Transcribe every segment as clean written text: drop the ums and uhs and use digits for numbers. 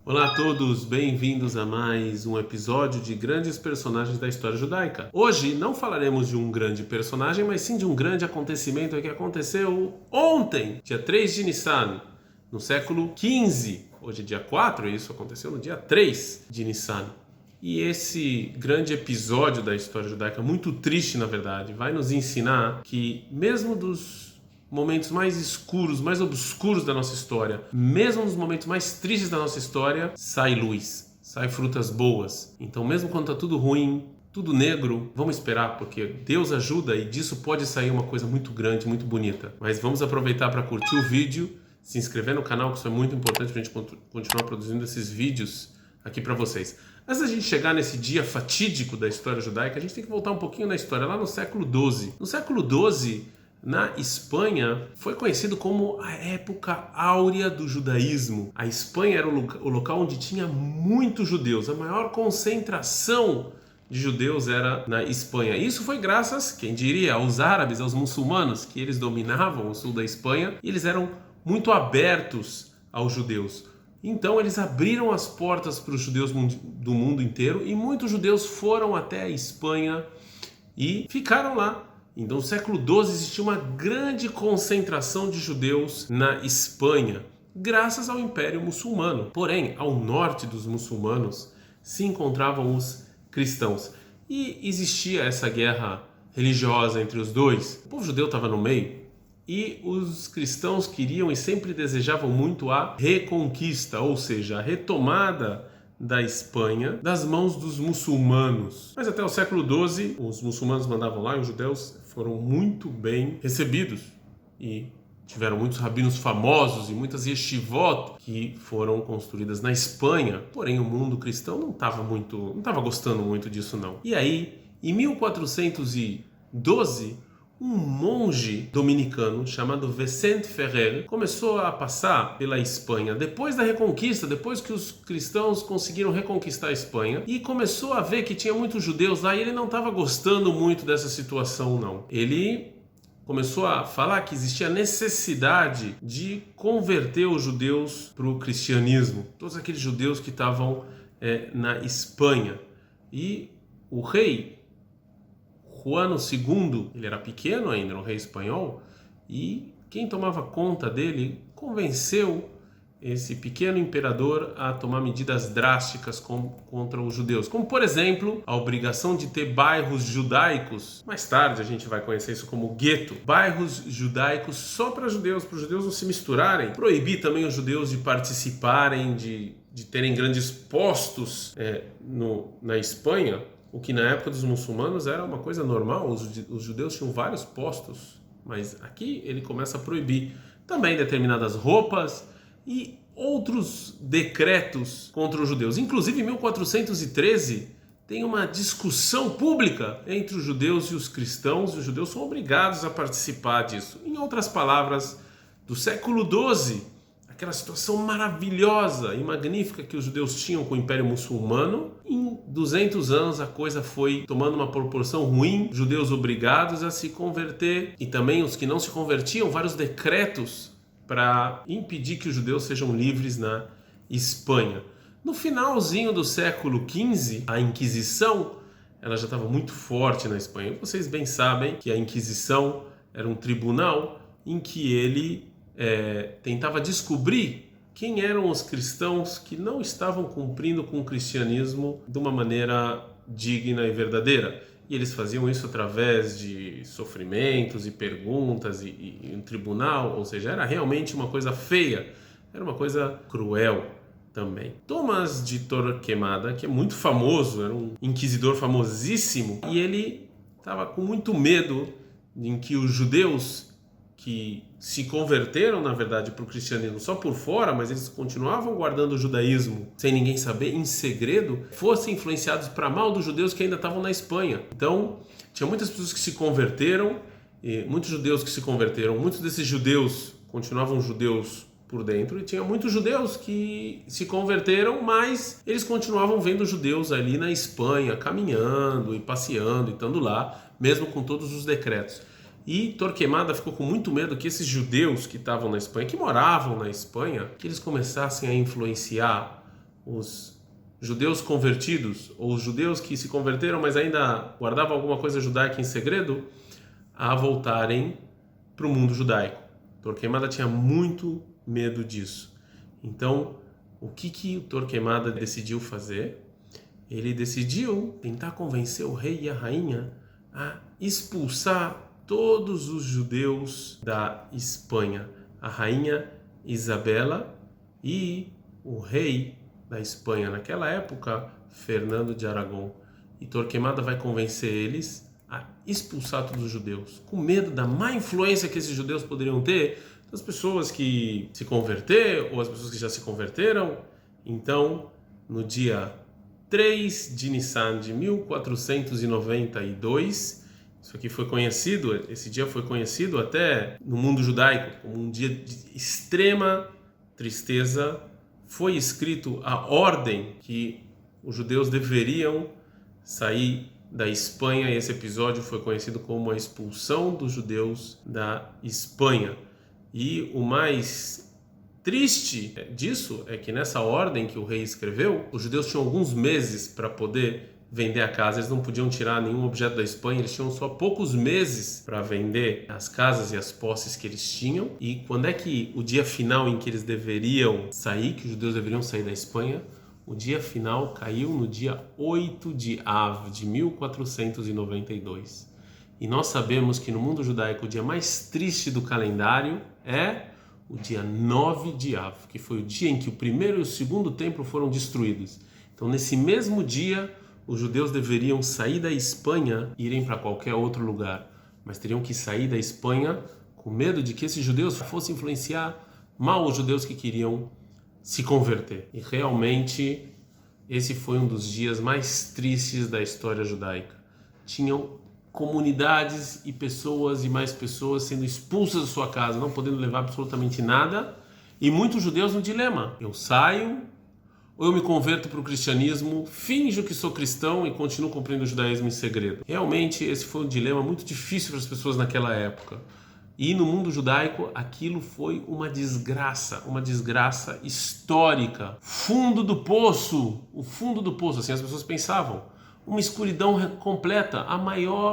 Olá a todos, bem-vindos a mais um episódio de Grandes Personagens da História Judaica. Hoje não falaremos de um grande personagem, mas sim de um grande acontecimento que aconteceu ontem, dia 3 de Nissan, no século XV. Hoje é dia 4, e isso aconteceu no dia 3 de Nissan. E esse grande episódio da história judaica, muito triste na verdade, vai nos ensinar que mesmo dos momentos mais escuros, mais obscuros da nossa história, mesmo nos momentos mais tristes da nossa história, sai luz, sai frutas boas. Então mesmo quando está tudo ruim, tudo negro, vamos esperar, porque Deus ajuda e disso pode sair uma coisa muito grande, muito bonita. Mas vamos aproveitar para curtir o vídeo, se inscrever no canal, que isso é muito importante para a gente continuar produzindo esses vídeos aqui para vocês. Antes da gente chegar nesse dia fatídico da história judaica, a gente tem que voltar um pouquinho na história, lá no século XII. No século XII, na Espanha, foi conhecido como a época áurea do judaísmo. A Espanha era o local onde tinha muitos judeus. A maior concentração de judeus era na Espanha. Isso foi graças, quem diria, aos árabes, aos muçulmanos, que eles dominavam o sul da Espanha e eles eram muito abertos aos judeus. Então eles abriram as portas para os judeus do mundo inteiro e muitos judeus foram até a Espanha e ficaram lá. Então, no século XII existia uma grande concentração de judeus na Espanha, graças ao Império Muçulmano. Porém, ao norte dos muçulmanos se encontravam os cristãos. E existia essa guerra religiosa entre os dois. O povo judeu estava no meio e os cristãos queriam e sempre desejavam muito a reconquista, ou seja, a retomada da Espanha das mãos dos muçulmanos. Mas até o século XII, os muçulmanos mandavam lá e os judeus foram muito bem recebidos e tiveram muitos rabinos famosos e muitas yeshivot que foram construídas na Espanha. Porém, o mundo cristão não estava gostando muito disso não. E aí, em 1412, um monge dominicano chamado Vicente Ferrer começou a passar pela Espanha depois da Reconquista, depois que os cristãos conseguiram reconquistar a Espanha, e começou a ver que tinha muitos judeus lá e ele não estava gostando muito dessa situação não. Ele começou a falar que existia necessidade de converter os judeus para o cristianismo, todos aqueles judeus que estavam na Espanha. E o rei Juan II, ele era pequeno ainda, era um rei espanhol, e quem tomava conta dele convenceu esse pequeno imperador a tomar medidas drásticas contra os judeus, como por exemplo a obrigação de ter bairros judaicos. Mais tarde a gente vai conhecer isso como gueto, bairros judaicos só para os judeus não se misturarem, proibir também os judeus de participarem, de terem grandes postos na Espanha, o que na época dos muçulmanos era uma coisa normal. Os judeus tinham vários postos, mas aqui ele começa a proibir também determinadas roupas e outros decretos contra os judeus. Inclusive em 1413 tem uma discussão pública entre os judeus e os cristãos, e os judeus são obrigados a participar disso. Em outras palavras, do século XII, aquela situação maravilhosa e magnífica que os judeus tinham com o Império Muçulmano, em 200 anos a coisa foi tomando uma proporção ruim, judeus obrigados a se converter e também os que não se convertiam, vários decretos para impedir que os judeus sejam livres na Espanha. No finalzinho do século XV, a Inquisição ela já estava muito forte na Espanha. Vocês bem sabem que a Inquisição era um tribunal em que ele tentava descobrir quem eram os cristãos que não estavam cumprindo com o cristianismo de uma maneira digna e verdadeira. E eles faziam isso através de sofrimentos e perguntas e um tribunal, ou seja, era realmente uma coisa feia, era uma coisa cruel também. Tomás de Torquemada, que é muito famoso, era um inquisidor famosíssimo, e ele estava com muito medo em que os judeus que se converteram, na verdade, para o cristianismo só por fora, mas eles continuavam guardando o judaísmo sem ninguém saber, em segredo, fossem influenciados para mal dos judeus que ainda estavam na Espanha. Então, tinha muitas pessoas que se converteram, e muitos judeus que se converteram, muitos desses judeus continuavam judeus por dentro, e tinha muitos judeus que se converteram, mas eles continuavam vendo judeus ali na Espanha, caminhando e passeando e estando lá, mesmo com todos os decretos. E Torquemada ficou com muito medo que esses judeus que estavam na Espanha, que moravam na Espanha, que eles começassem a influenciar os judeus convertidos, ou os judeus que se converteram, mas ainda guardavam alguma coisa judaica em segredo, a voltarem para o mundo judaico. Torquemada tinha muito medo disso. Então, o que o Torquemada decidiu fazer? Ele decidiu tentar convencer o rei e a rainha a expulsar todos os judeus da Espanha. A rainha Isabela e o rei da Espanha naquela época, Fernando de Aragão. E Torquemada vai convencer eles a expulsar todos os judeus, com medo da má influência que esses judeus poderiam ter das pessoas que se converter ou as pessoas que já se converteram. Então, no dia 3 de Nissan de 1492, isso aqui foi conhecido, esse dia foi conhecido até no mundo judaico como um dia de extrema tristeza. Foi escrito a ordem que os judeus deveriam sair da Espanha, e esse episódio foi conhecido como a expulsão dos judeus da Espanha. E o mais triste disso é que nessa ordem que o rei escreveu, os judeus tinham alguns meses para poder vender a casa, eles não podiam tirar nenhum objeto da Espanha, eles tinham só poucos meses para vender as casas e as posses que eles tinham. E quando é que o dia final em que eles deveriam sair, que os judeus deveriam sair da Espanha? O dia final caiu no dia 8 de Av de 1492. E nós sabemos que no mundo judaico o dia mais triste do calendário é o dia 9 de Av, que foi o dia em que o primeiro e o segundo templo foram destruídos. Então, nesse mesmo dia, os judeus deveriam sair da Espanha e irem para qualquer outro lugar. Mas teriam que sair da Espanha com medo de que esses judeus fossem influenciar mal os judeus que queriam se converter. E realmente, esse foi um dos dias mais tristes da história judaica. Tinham comunidades e pessoas e mais pessoas sendo expulsas da sua casa, não podendo levar absolutamente nada, e muitos judeus no dilema: eu saio ou eu me converto para o cristianismo, finjo que sou cristão e continuo cumprindo o judaísmo em segredo. Realmente esse foi um dilema muito difícil para as pessoas naquela época, e no mundo judaico aquilo foi uma desgraça histórica, fundo do poço, o fundo do poço, assim as pessoas pensavam. Uma escuridão completa,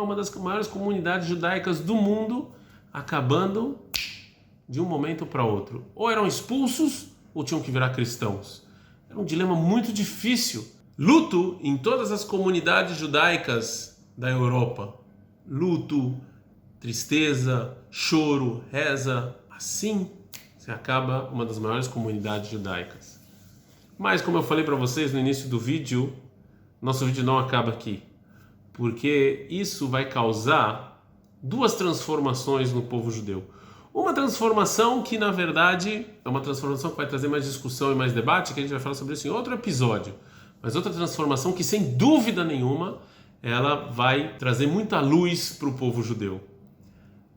uma das maiores comunidades judaicas do mundo, acabando de um momento para outro. Ou eram expulsos, ou tinham que virar cristãos. Era um dilema muito difícil. Luto em todas as comunidades judaicas da Europa. Luto, tristeza, choro, reza. Assim se acaba uma das maiores comunidades judaicas. Mas, como eu falei para vocês no início do vídeo, nosso vídeo não acaba aqui, porque isso vai causar duas transformações no povo judeu. Uma transformação que, na verdade, é uma transformação que vai trazer mais discussão e mais debate, que a gente vai falar sobre isso em outro episódio. Mas outra transformação que, sem dúvida nenhuma, ela vai trazer muita luz para o povo judeu.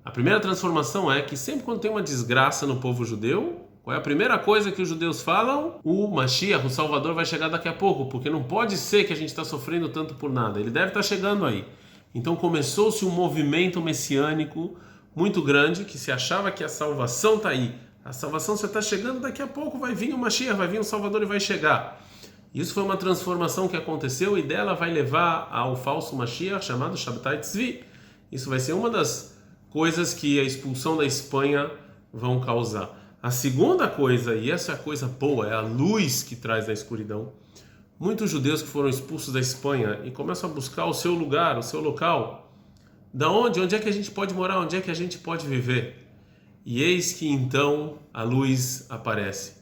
A primeira transformação é que sempre quando tem uma desgraça no povo judeu, qual é a primeira coisa que os judeus falam? O Mashiach, o Salvador, vai chegar daqui a pouco, porque não pode ser que a gente está sofrendo tanto por nada. Ele deve estar chegando aí. Então começou-se um movimento messiânico muito grande, que se achava que a salvação está aí. A salvação já está chegando, daqui a pouco vai vir o Mashiach, vai vir o Salvador e vai chegar. Isso foi uma transformação que aconteceu e dela vai levar ao falso Mashiach chamado Shabtai Tzvi. Isso vai ser uma das coisas que a expulsão da Espanha vão causar. A segunda coisa, e essa é a coisa boa, é a luz que traz da escuridão. Muitos judeus que foram expulsos da Espanha e começam a buscar o seu lugar, o seu local. Da onde? Onde é que a gente pode morar? Onde é que a gente pode viver? E eis que então a luz aparece.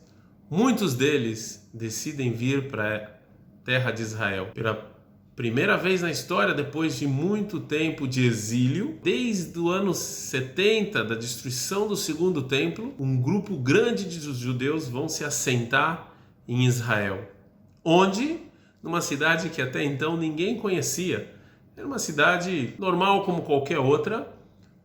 Muitos deles decidem vir para a terra de Israel. Pela primeira vez na história, depois de muito tempo de exílio, desde o ano 70 da destruição do segundo templo, um grupo grande de judeus vão se assentar em Israel. Onde? Numa cidade que até então ninguém conhecia. Era uma cidade normal como qualquer outra.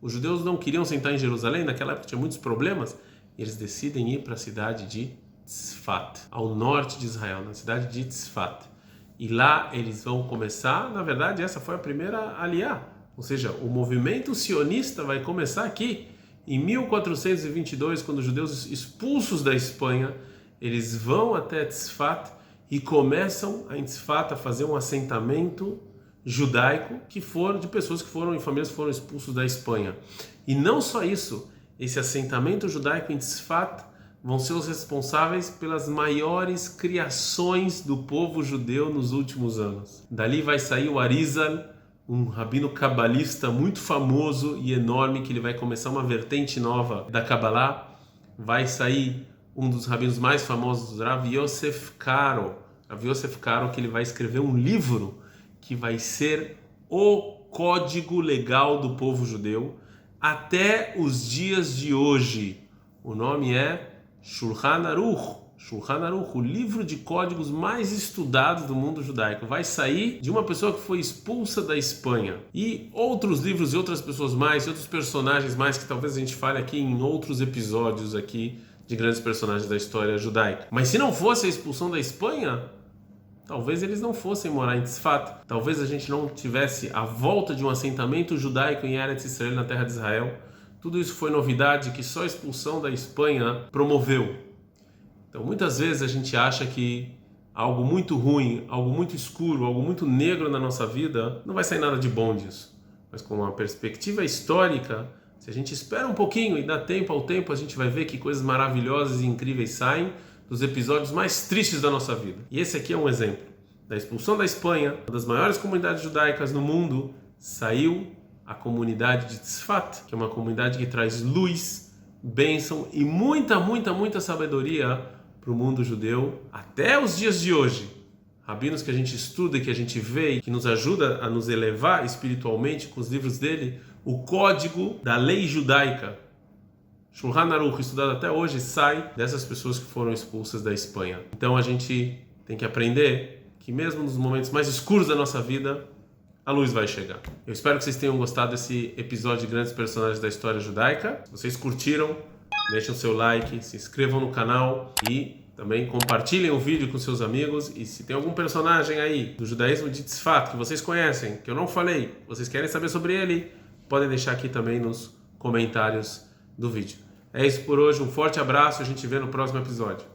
Os judeus não queriam sentar em Jerusalém, naquela época tinha muitos problemas. Eles decidem ir para a cidade de Tzfat, ao norte de Israel, na cidade de Tzfat. E lá eles vão começar, na verdade essa foi a primeira aliá, ou seja, o movimento sionista vai começar aqui, em 1422, quando os judeus expulsos da Espanha, eles vão até Tzfat e começam a Intifada a fazer um assentamento judaico que foram de pessoas que foram em famílias que foram expulsos da Espanha. E não só isso, esse assentamento judaico em Tzfat vão ser os responsáveis pelas maiores criações do povo judeu nos últimos anos. Dali vai sair o Arizal, um rabino cabalista muito famoso e enorme, que ele vai começar uma vertente nova da Kabbalah. Vai sair um dos rabinos mais famosos, Rav Yosef Karo. Rav Yosef Karo, que ele vai escrever um livro que vai ser o código legal do povo judeu até os dias de hoje. O nome é Shulchan Aruch. Shulchan Aruch, o livro de códigos mais estudados do mundo judaico. Vai sair de uma pessoa que foi expulsa da Espanha. E outros livros e outras pessoas mais, e outros personagens mais, que talvez a gente fale aqui em outros episódios aqui de grandes personagens da história judaica. Mas se não fosse a expulsão da Espanha, talvez eles não fossem morar em Tzfat. Talvez a gente não tivesse a volta de um assentamento judaico em Eretz Israel, na terra de Israel. Tudo isso foi novidade que só a expulsão da Espanha promoveu. Então, muitas vezes a gente acha que algo muito ruim, algo muito escuro, algo muito negro na nossa vida, não vai sair nada de bom disso. Mas com uma perspectiva histórica, se a gente espera um pouquinho e dá tempo ao tempo, a gente vai ver que coisas maravilhosas e incríveis saem dos episódios mais tristes da nossa vida. E esse aqui é um exemplo. Da expulsão da Espanha, uma das maiores comunidades judaicas no mundo, saiu a comunidade de Tzfat, que é uma comunidade que traz luz, bênção e muita sabedoria para o mundo judeu até os dias de hoje. Rabinos que a gente estuda e que a gente vê e que nos ajuda a nos elevar espiritualmente com os livros dele, o código da lei judaica, Shulchan Aruch, estudado até hoje, sai dessas pessoas que foram expulsas da Espanha. Então a gente tem que aprender que mesmo nos momentos mais escuros da nossa vida, a luz vai chegar. Eu espero que vocês tenham gostado desse episódio de grandes personagens da história judaica. Se vocês curtiram, deixem o seu like, se inscrevam no canal e também compartilhem o vídeo com seus amigos. E se tem algum personagem aí do judaísmo de Tzfat que vocês conhecem, que eu não falei, vocês querem saber sobre ele, podem deixar aqui também nos comentários do vídeo. É isso por hoje, um forte abraço e a gente vê no próximo episódio.